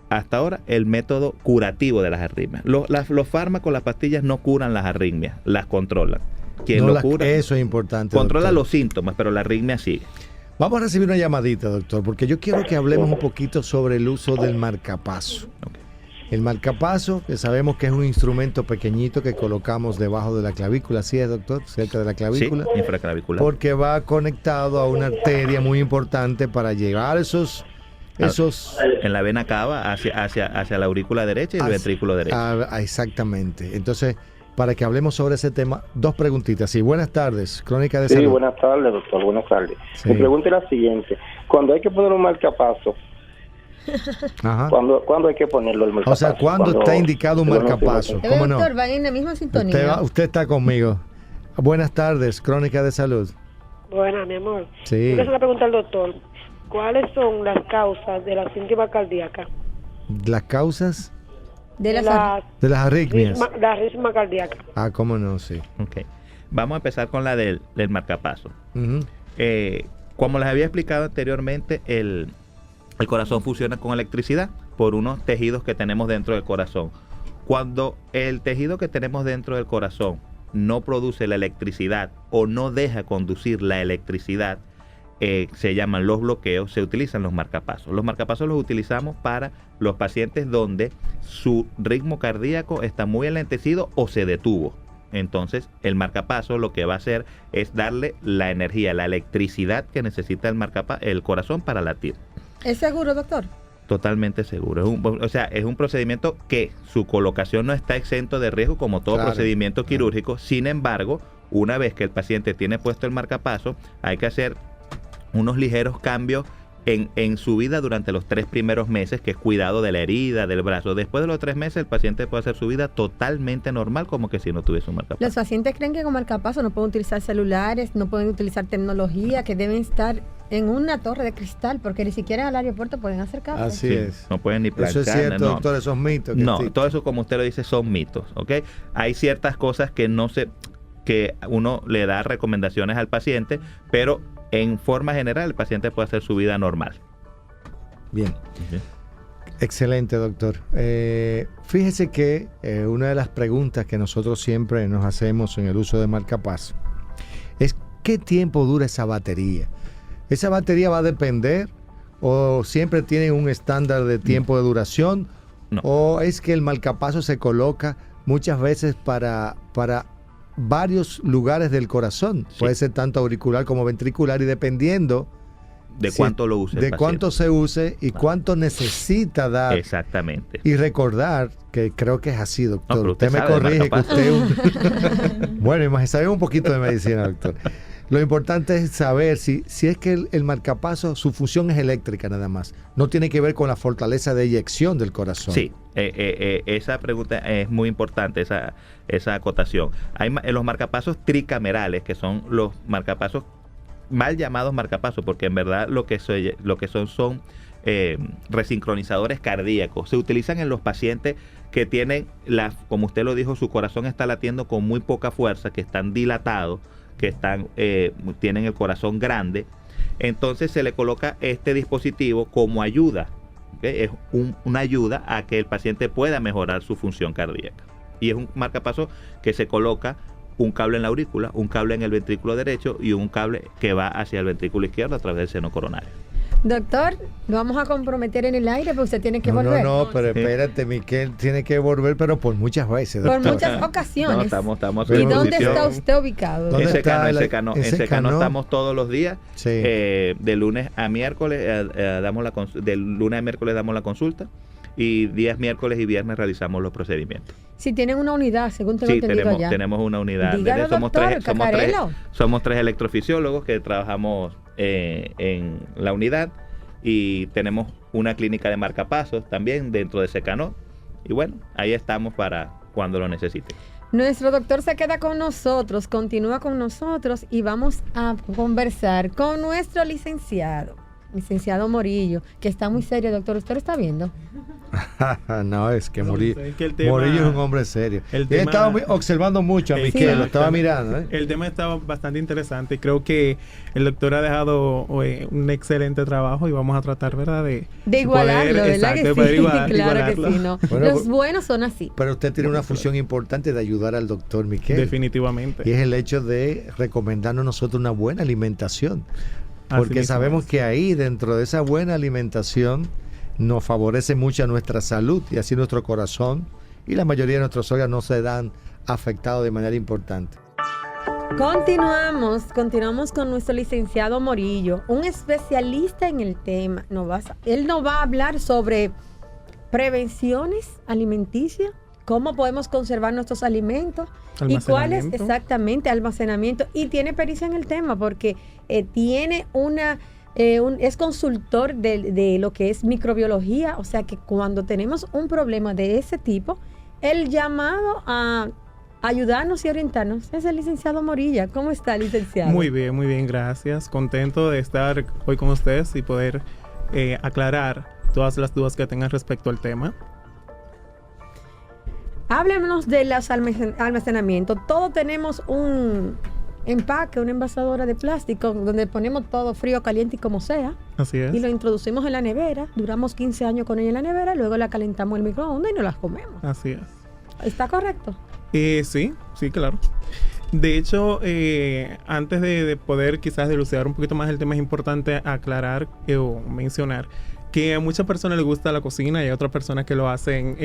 hasta ahora el método curativo de las arritmias. Los fármacos, las pastillas no curan las arritmias, las controlan. Quien No lo las- cura eso es importante. controla doctor. los síntomas, pero la arritmia sigue. Vamos a recibir una llamadita, doctor, porque yo quiero que hablemos un poquito sobre el uso del marcapaso. Ok. El marcapaso, que sabemos que es un instrumento pequeñito que colocamos debajo de la clavícula, ¿sí es, doctor? Cerca de la clavícula. Sí, infraclavicular. Porque va conectado a una arteria muy importante para llevar esos En la vena cava hacia la aurícula derecha y el hacia- ventrículo derecho. exactamente. Entonces, para que hablemos sobre ese tema, dos preguntitas. Sí, buenas tardes, Crónica de Sí, Salud. buenas tardes, doctor. Buenas tardes. Sí. Mi pregunta es la siguiente. Cuando hay que poner un marcapaso, Ajá. ¿cuándo hay que ponerlo el marcapaso? O sea, ¿cuándo está indicado un marcapaso? ¿Ve, ¿Cómo no? doctor? Van en la misma sintonía. Usted está conmigo. Buenas tardes, Crónica de Salud. Buenas, mi amor. Sí. Yo le hago una pregunta al doctor. ¿Cuáles son las causas de la síncope cardíaca? Las causas De las de las arritmias. La arritmia cardíaca. Ah, cómo no, sí. Ok. Vamos a empezar con la del marcapaso. Ujú. Como les había explicado anteriormente, el corazón funciona con electricidad por unos tejidos que tenemos dentro del corazón. Cuando el tejido que tenemos dentro del corazón no produce la electricidad o no deja conducir la electricidad, se llaman los bloqueos, se utilizan los marcapasos. Los marcapasos los utilizamos para los pacientes donde su ritmo cardíaco está muy alentecido o se detuvo. Entonces, el marcapaso lo que va a hacer es darle la energía, la electricidad que necesita el corazón para latir. ¿Es seguro, doctor? Totalmente seguro. Es un procedimiento que su colocación no está exento de riesgo como todo Claro. procedimiento quirúrgico. Sin embargo, una vez que el paciente tiene puesto el marcapaso, hay que hacer unos ligeros cambios en su vida durante los 3 primeros meses, que es cuidado de la herida, del brazo. Después de los 3 meses, el paciente puede hacer su vida totalmente normal, como que si no tuviese un marcapaso. Los pacientes creen que con marcapaso no pueden utilizar celulares, no pueden utilizar tecnología, que deben estar en una torre de cristal, porque ni siquiera al aeropuerto pueden acercarse. Así Sí, es. no pueden ni planchar. Eso es cierto, no. doctor, esos mitos. que No, existen. todo eso, como usted lo dice, son mitos, ¿ok? Hay ciertas cosas que uno le da recomendaciones al paciente, pero en forma general el paciente puede hacer su vida normal. Bien. Excelente, doctor. Fíjese que una de las preguntas que nosotros siempre nos hacemos en el uso de marcapaso es ¿qué tiempo dura esa batería? ¿Esa batería va a depender o siempre tiene un estándar de tiempo de duración? No. ¿O es que el marcapaso se coloca muchas veces para varios lugares del corazón? Sí. Puede ser tanto auricular como ventricular y dependiendo De Sí, cuánto lo use el de paciente. cuánto se use y cuánto necesita dar. Exactamente. Y recordar que creo que es así, doctor. No, pero usted me sabe de corrige que marcapaso. usted bueno, sabe un poquito de medicina, doctor. Lo importante es saber si es que el marcapaso, su función es eléctrica nada más. No tiene que ver con la fortaleza de eyección del corazón. Sí, esa pregunta es muy importante, esa acotación. Hay los marcapasos tricamerales, que son los marcapasos mal llamados marcapasos, porque en verdad lo que son resincronizadores cardíacos. Se utilizan en los pacientes que tienen, como usted lo dijo, su corazón está latiendo con muy poca fuerza, que están dilatados, que tienen el corazón grande. Entonces se le coloca este dispositivo como ayuda, ¿okay? Es una ayuda a que el paciente pueda mejorar su función cardíaca. Y es un marcapaso que se coloca un cable en la aurícula, un cable en el ventrículo derecho y un cable que va hacia el ventrículo izquierdo a través del seno coronario. Doctor, lo vamos a comprometer en el aire, pero usted tiene que volver. No, pero espérate, Miquel tiene que volver, pero por muchas veces, doctor. Por muchas ocasiones. No, estamos ¿Y dónde está usted ubicado? En Secano estamos todos los días. Sí. De lunes a miércoles de lunes a miércoles damos la consulta, y días miércoles y viernes realizamos los procedimientos. Si tienen una unidad, según tengo entendido allá. Tenemos una unidad. Dígalo, Somos tres electrofisiólogos que trabajamos en la unidad, y tenemos una clínica de marcapasos también dentro de Secano, y bueno, ahí estamos para cuando lo necesiten. Nuestro doctor se queda con nosotros, continúa con nosotros, y vamos a conversar con nuestro licenciado Morillo, que está muy serio, doctor. ¿Usted lo está viendo? No, es que Morillo es un hombre serio. Estaba observando mucho a Miquel, lo estaba mirando. El tema está bastante interesante. Creo que el doctor ha dejado un excelente trabajo, y vamos a tratar, ¿verdad? De igualarlo, ¿verdad? Que sí, claro que sí. No. Bueno, los buenos son así. Pero usted tiene una función importante de ayudar al doctor Miquel. Definitivamente. Y es el hecho de recomendarnos nosotros una buena alimentación. Porque sabemos que ahí, dentro de esa buena alimentación, nos favorece mucho a nuestra salud, y así nuestro corazón y la mayoría de nuestros órganos no se dan afectados de manera importante. Continuamos con nuestro licenciado Morillo, un especialista en el tema. Él nos va a hablar sobre prevenciones alimenticias, cómo podemos conservar nuestros alimentos y cuál es exactamente almacenamiento, y tiene pericia en el tema porque tiene es consultor de lo que es microbiología, o sea que cuando tenemos un problema de ese tipo, el llamado a ayudarnos y orientarnos es el licenciado Morilla. ¿Cómo está, licenciado? Muy bien, gracias. Contento de estar hoy con ustedes y poder aclarar todas las dudas que tengan respecto al tema. Háblenos de los almacenamientos. Todos tenemos un empaque, una envasadora de plástico donde ponemos todo frío, caliente y como sea. Así es. Y lo introducimos en la nevera. Duramos 15 años con ella en la nevera, luego la calentamos en el microondas y nos las comemos. Así es. ¿Está correcto? Sí, claro. De hecho, antes de poder quizás dilucidar un poquito más el tema, es importante aclarar o mencionar que a muchas personas les gusta la cocina y a otras personas que lo hacen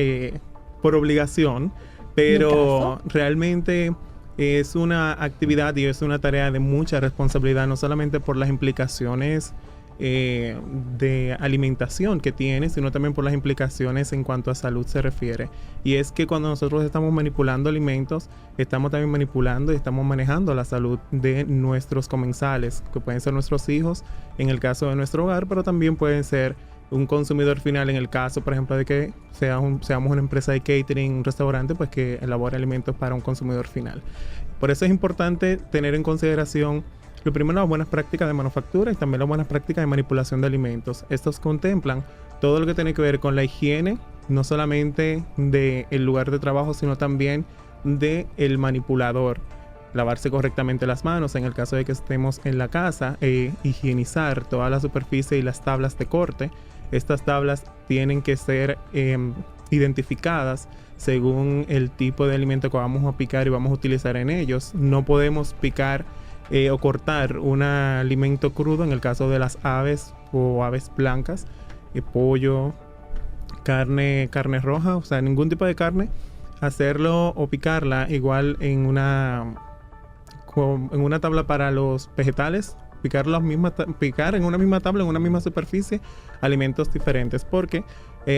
por obligación, pero realmente es una actividad y es una tarea de mucha responsabilidad, no solamente por las implicaciones de alimentación que tiene, sino también por las implicaciones en cuanto a salud se refiere. Y es que cuando nosotros estamos manipulando alimentos, estamos también manipulando y estamos manejando la salud de nuestros comensales, que pueden ser nuestros hijos en el caso de nuestro hogar, pero también pueden ser un consumidor final en el caso, por ejemplo, de que seamos una empresa de catering, un restaurante, pues que elabore alimentos para un consumidor final. Por eso es importante tener en consideración, lo primero, las buenas prácticas de manufactura y también las buenas prácticas de manipulación de alimentos. Estos contemplan todo lo que tiene que ver con la higiene, no solamente del lugar de trabajo, sino también del manipulador. Lavarse correctamente las manos en el caso de que estemos en la casa, higienizar toda la superficie y las tablas de corte. Estas tablas tienen que ser identificadas según el tipo de alimento que vamos a picar y vamos a utilizar en ellos. No podemos picar o cortar un alimento crudo en el caso de las aves o aves blancas, pollo, carne roja, o sea, ningún tipo de carne. Hacerlo o picarla igual en una tabla para los vegetales, picar en una misma tabla, en una misma superficie, alimentos diferentes, porque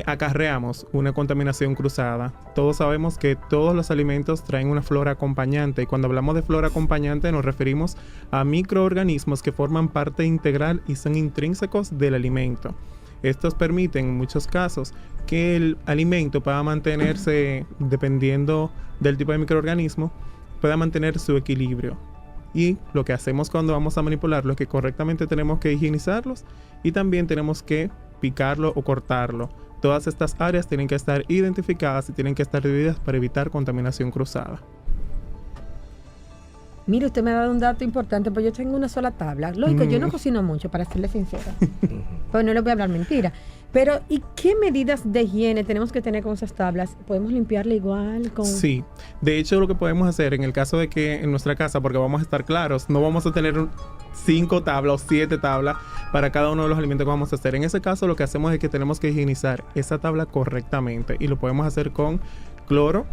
acarreamos una contaminación cruzada. Todos sabemos que todos los alimentos traen una flora acompañante, y cuando hablamos de flora acompañante nos referimos a microorganismos que forman parte integral y son intrínsecos del alimento. Estos permiten en muchos casos que el alimento pueda mantenerse, dependiendo del tipo de microorganismo, pueda mantener su equilibrio. Y lo que hacemos cuando vamos a manipularlo es que correctamente tenemos que higienizarlos y también tenemos que picarlo o cortarlo. Todas estas áreas tienen que estar identificadas y tienen que estar divididas para evitar contaminación cruzada. Mire, usted me ha dado un dato importante, pues yo tengo una sola tabla. Lógico, yo no cocino mucho, para serle sincera. Pues no le voy a hablar mentira. Pero, ¿y qué medidas de higiene tenemos que tener con esas tablas? ¿Podemos limpiarla igual? Sí. De hecho, lo que podemos hacer en el caso de que en nuestra casa, porque vamos a estar claros, no vamos a tener 5 tablas o 7 tablas para cada uno de los alimentos que vamos a hacer. En ese caso, lo que hacemos es que tenemos que higienizar esa tabla correctamente. Y lo podemos hacer con cloro,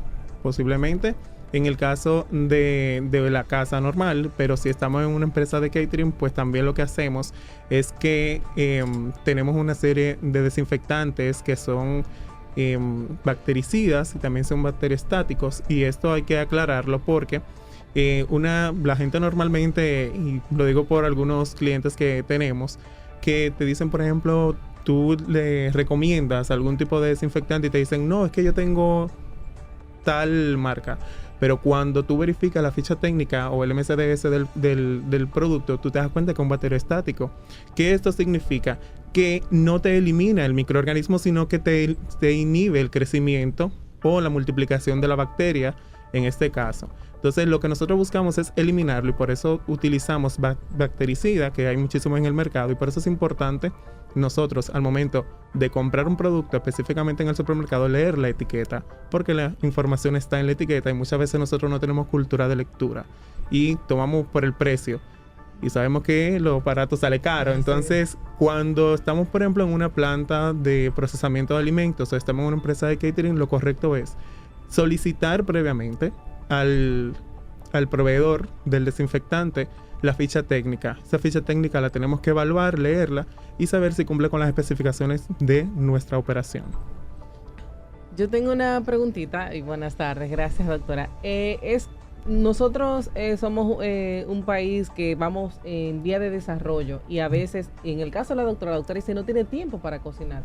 posiblemente. En el caso de la casa normal, pero si estamos en una empresa de catering, pues también lo que hacemos es que tenemos una serie de desinfectantes que son bactericidas y también son bacteriostáticos, y esto hay que aclararlo porque la gente normalmente, y lo digo por algunos clientes que tenemos, que te dicen, por ejemplo, tú le recomiendas algún tipo de desinfectante y te dicen, no, es que yo tengo tal marca. Pero cuando tú verificas la ficha técnica o el MCDS del producto, tú te das cuenta que es un bacteriostático. ¿Qué esto significa? Que no te elimina el microorganismo, sino que te inhibe el crecimiento o la multiplicación de la bacteria en este caso. Entonces, lo que nosotros buscamos es eliminarlo, y por eso utilizamos bactericida, que hay muchísimo en el mercado, y por eso es importante nosotros, al momento de comprar un producto específicamente en el supermercado, leer la etiqueta, porque la información está en la etiqueta y muchas veces nosotros no tenemos cultura de lectura y tomamos por el precio y sabemos que lo barato sale caro. Entonces, cuando estamos, por ejemplo, en una planta de procesamiento de alimentos o estamos en una empresa de catering, lo correcto es solicitar previamente al proveedor del desinfectante la ficha técnica. Esa ficha técnica la tenemos que evaluar, leerla y saber si cumple con las especificaciones de nuestra operación. Yo tengo una preguntita, y buenas tardes, gracias doctora. Nosotros somos un país que vamos en vía de desarrollo, y a veces, en el caso de la doctora dice no tiene tiempo para cocinar.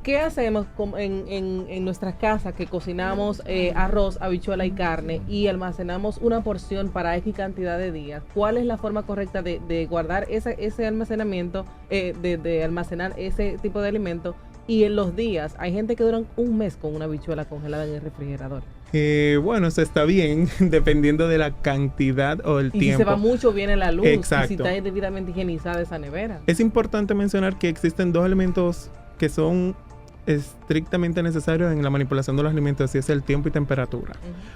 ¿Qué hacemos en nuestras casas que cocinamos arroz, habichuela y carne y almacenamos una porción para X cantidad de días? ¿Cuál es la forma correcta de guardar ese almacenamiento, de almacenar ese tipo de alimento? Y en los días, hay gente que duran un mes con una habichuela congelada en el refrigerador. Bueno, eso está bien, dependiendo de la cantidad o el tiempo. Y si se va mucho, viene la luz. Exacto. Y si está debidamente higienizada esa nevera. Es importante mencionar que existen 2 elementos que son estrictamente necesarios en la manipulación de los alimentos, y es el tiempo y temperatura.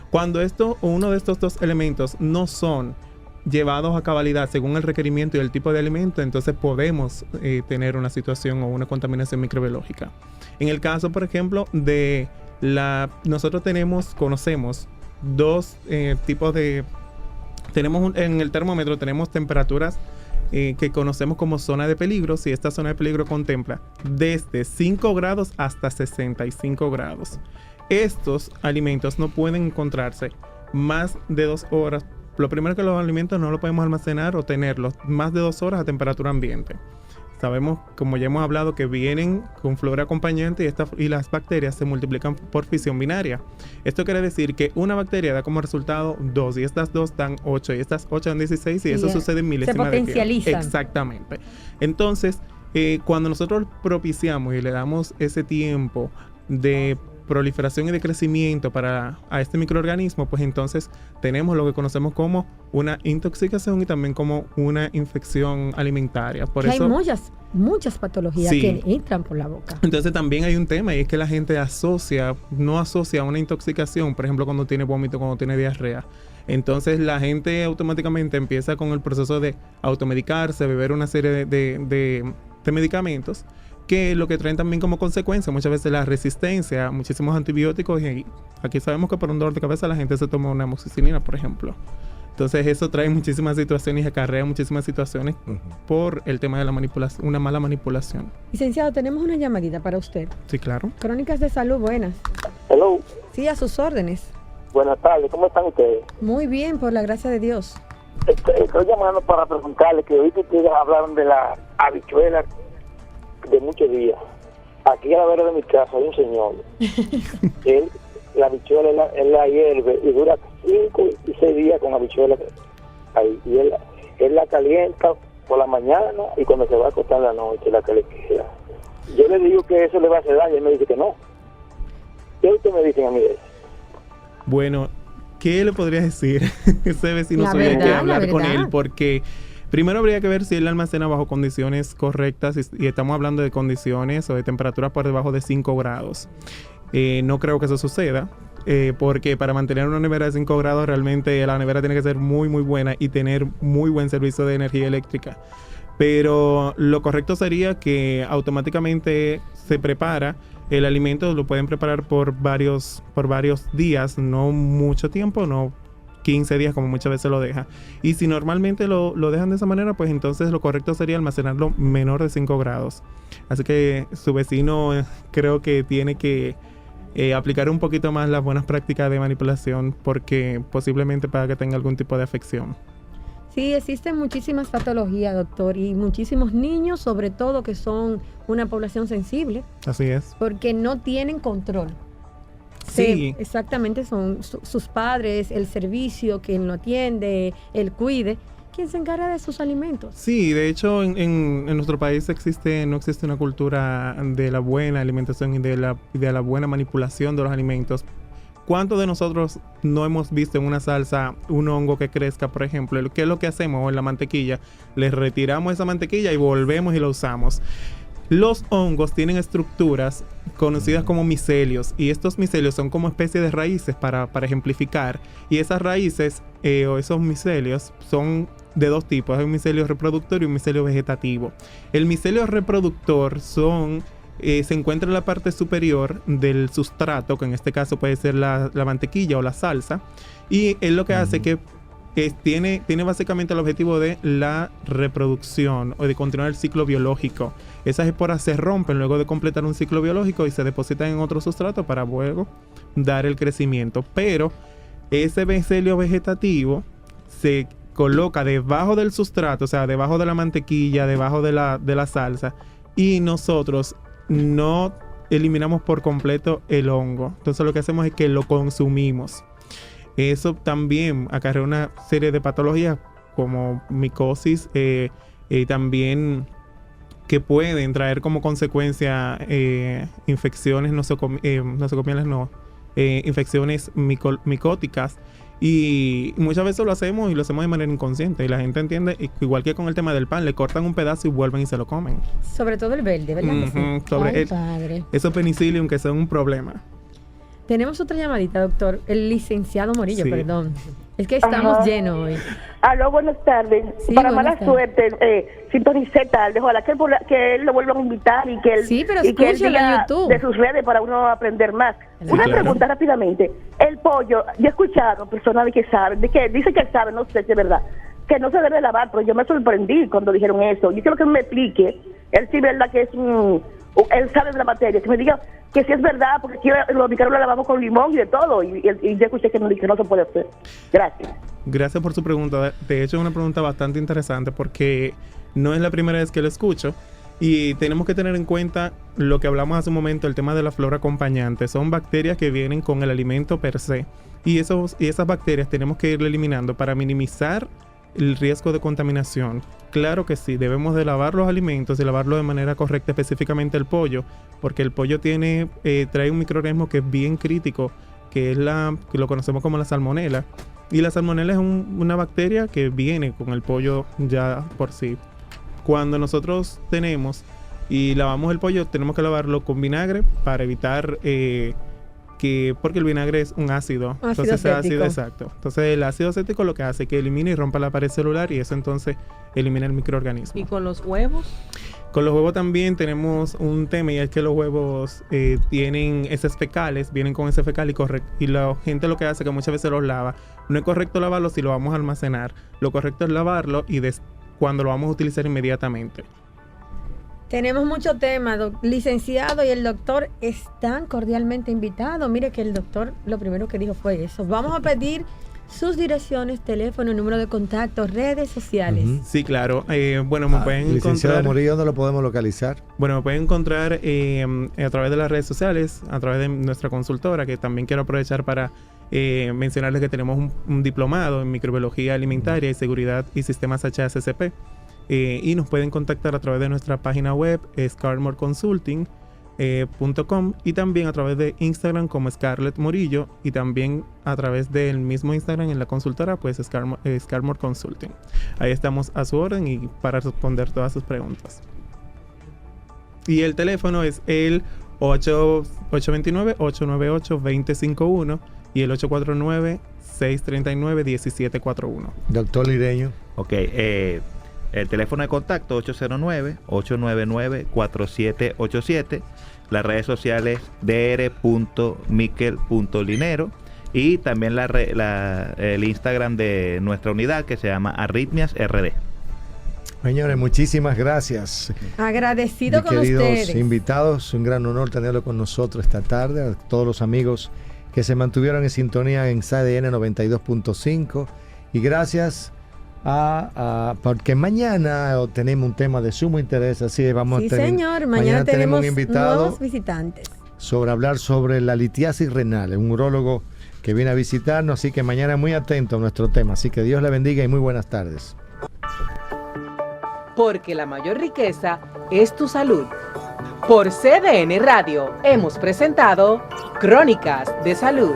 Cuando uno de estos 2 elementos no son llevados a cabalidad según el requerimiento y el tipo de alimento, entonces podemos tener una situación o una contaminación microbiológica. En el caso, por ejemplo, nosotros conocemos 2 tipos de... en el termómetro tenemos temperaturas que conocemos como zona de peligro, y esta zona de peligro contempla desde 5 grados hasta 65 grados. Estos alimentos no pueden encontrarse más de 2 horas. Lo primero, que los alimentos no los podemos almacenar o tenerlos más de 2 horas a temperatura ambiente. Sabemos, como ya hemos hablado, que vienen con flora acompañante y las bacterias se multiplican por fisión binaria. Esto quiere decir que una bacteria da como resultado 2, y estas 2 dan 8, y estas 8 dan 16, y eso sucede en milésimas de tiempo. Se potencializan. Exactamente. Entonces, cuando nosotros propiciamos y le damos ese tiempo de proliferación y de crecimiento a este microorganismo, pues entonces tenemos lo que conocemos como una intoxicación y también como una infección alimentaria. Por eso hay muchas patologías que entran por la boca. Entonces también hay un tema, y es que la gente no asocia una intoxicación, por ejemplo, cuando tiene vómito, cuando tiene diarrea. Entonces la gente automáticamente empieza con el proceso de automedicarse, beber una serie de medicamentos, que lo que traen también como consecuencia muchas veces la resistencia a muchísimos antibióticos. Y aquí sabemos que por un dolor de cabeza la gente se toma una amoxicilina, por ejemplo. Entonces eso trae muchísimas situaciones y acarrea muchísimas situaciones por el tema de la manipulación, una mala manipulación. Licenciado, tenemos una llamadita para usted. Sí, claro. Crónicas de Salud, buenas. Hello. Sí, a sus órdenes. Buenas tardes, ¿cómo están ustedes? Muy bien, por la gracia de Dios. Estoy llamando para preguntarle que hoy que ustedes hablaron de la habichuela de muchos días. Aquí a la vera de mi casa hay un señor. La habichuela él la hierve y dura 5 y 6 días con habichuela ahí. Y él la calienta por la mañana y cuando se va a acostar en la noche, la que le queda. Yo le digo que eso le va a hacer daño y él me dice que no. ¿Qué ustedes me dicen a mí de eso? Bueno, ¿qué le podría decir? Ese vecino La suyo hay que verdad, hablar la con verdad. él porque primero habría que ver si él almacena bajo condiciones correctas y estamos hablando de condiciones o de temperaturas por debajo de 5 grados. No creo que eso suceda. Porque para mantener una nevera de 5 grados realmente la nevera tiene que ser muy muy buena y tener muy buen servicio de energía eléctrica. Pero lo correcto sería que automáticamente se prepara el alimento, lo pueden preparar por varios días, no mucho tiempo, no 15 días como muchas veces lo deja. Y si normalmente lo dejan de esa manera, pues entonces lo correcto sería almacenarlo menor de 5 grados. Así que su vecino creo que tiene que aplicar un poquito más las buenas prácticas de manipulación porque posiblemente para que tenga algún tipo de afección. Sí, existen muchísimas patologías, doctor, y muchísimos niños, sobre todo, que son una población sensible. Así es. Porque no tienen control. Sí. Exactamente, son sus padres, el servicio, quien lo atiende, el cuide, quien se encarga de sus alimentos. Sí, de hecho en nuestro país no existe una cultura de la buena alimentación y de la buena manipulación de los alimentos. ¿Cuántos de nosotros no hemos visto en una salsa un hongo que crezca, por ejemplo? ¿Qué es lo que hacemos en la mantequilla? Les retiramos esa mantequilla y volvemos y la usamos. Los hongos tienen estructuras conocidas como micelios y estos micelios son como especie de raíces para ejemplificar. Y esas raíces o esos micelios son de dos tipos. Hay un micelio reproductor y un micelio vegetativo. El micelio reproductor se encuentra en la parte superior del sustrato, que en este caso puede ser la mantequilla o la salsa, y es lo que hace que tiene básicamente el objetivo de la reproducción o de continuar el ciclo biológico. Esas esporas se rompen luego de completar un ciclo biológico y se depositan en otro sustrato para luego dar el crecimiento. Pero ese micelio vegetativo se coloca debajo del sustrato, o sea, debajo de la mantequilla, debajo de la salsa, y nosotros no eliminamos por completo el hongo. Entonces lo que hacemos es que lo consumimos. Eso también acarrea una serie de patologías como micosis y también que pueden traer como consecuencia infecciones infecciones micóticas. Y muchas veces lo hacemos de manera inconsciente y la gente entiende, igual que con el tema del pan, le cortan un pedazo y vuelven y se lo comen. Sobre todo el verde, ¿verdad? Padre. Eso penicillium que son un problema. Tenemos otra llamadita, doctor. El licenciado Morillo, Sí. perdón. Es que estamos llenos hoy. Aló, buenas tardes. Sí, Para buenas mala tardes. suerte, sintonicé tarde. Ojalá que él lo vuelvan a invitar y que él, Sí, pero y que él escúchalo en diga YouTube. de sus redes para uno aprender más. Sí, Una claro. pregunta rápidamente. El pollo, yo he escuchado personas que saben, dice que él sabe, no sé si es verdad, que no se debe lavar, pero yo me sorprendí cuando dijeron eso. Yo quiero que me explique. Él sí, verdad que es él sabe de la materia, que me diga que si es verdad, porque aquí los mexicanos lo lavamos con limón y de todo, y yo escuché que no se puede hacer. Gracias. Gracias por su pregunta. De hecho, es una pregunta bastante interesante porque no es la primera vez que lo escucho. Y tenemos que tener en cuenta lo que hablamos hace un momento, el tema de la flora acompañante. Son bacterias que vienen con el alimento per se. Y esas bacterias tenemos que ir eliminando para minimizar el riesgo de contaminación. Claro que sí, debemos de lavar los alimentos y lavarlo de manera correcta, específicamente el pollo, porque el pollo trae un microorganismo que es bien crítico, que lo conocemos como la salmonela. Y la salmonela es una bacteria que viene con el pollo ya por sí. Cuando nosotros tenemos y lavamos el pollo, tenemos que lavarlo con vinagre para evitar porque el vinagre es un ácido. Entonces ese ácido, exacto. Entonces el ácido acético lo que hace es que elimina y rompa la pared celular y eso entonces elimina el microorganismo. ¿Y con los huevos? Con los huevos también tenemos un tema y es que los huevos tienen heces fecales, vienen con ese fecal y la gente lo que hace es que muchas veces los lava. No es correcto lavarlo si lo vamos a almacenar. Lo correcto es lavarlo y cuando lo vamos a utilizar inmediatamente. Tenemos mucho tema, licenciado y el doctor están cordialmente invitados. Mire que el doctor lo primero que dijo fue eso. Vamos a pedir sus direcciones, teléfono, número de contacto, redes sociales. Sí, claro. Bueno, me pueden licenciado encontrar... Morillo, ¿dónde lo podemos localizar? Bueno, me pueden encontrar a través de las redes sociales, a través de nuestra consultora, que también quiero aprovechar para mencionarles que tenemos un diplomado en microbiología alimentaria y seguridad y sistemas HACCP. Y nos pueden contactar a través de nuestra página web, scarmoreconsulting.com, y también a través de Instagram como Scarlett Morillo, y también a través del mismo Instagram en la consultora, pues Scarmore Consulting. Ahí estamos a su orden y para responder todas sus preguntas. Y el teléfono es el 829-898-2051 y el 849-639-1741. Doctor Lireño. Ok, el teléfono de contacto 809-899-4787. Las redes sociales dr.miquel.linero. Y también el Instagram de nuestra unidad que se llama Arritmias RD. Señores, muchísimas gracias. Agradecido con queridos ustedes. Invitados, un gran honor tenerlo con nosotros esta tarde. A todos los amigos que se mantuvieron en sintonía en CDN 92.5. Y gracias porque mañana tenemos un tema de sumo interés, así vamos sí, a tener. Señor, mañana tenemos un invitado nuevos visitantes. Sobre hablar sobre la litiasis renal, un urólogo que viene a visitarnos, así que mañana muy atento a nuestro tema. Así que Dios le bendiga y muy buenas tardes. Porque la mayor riqueza es tu salud. Por CDN Radio hemos presentado Crónicas de Salud.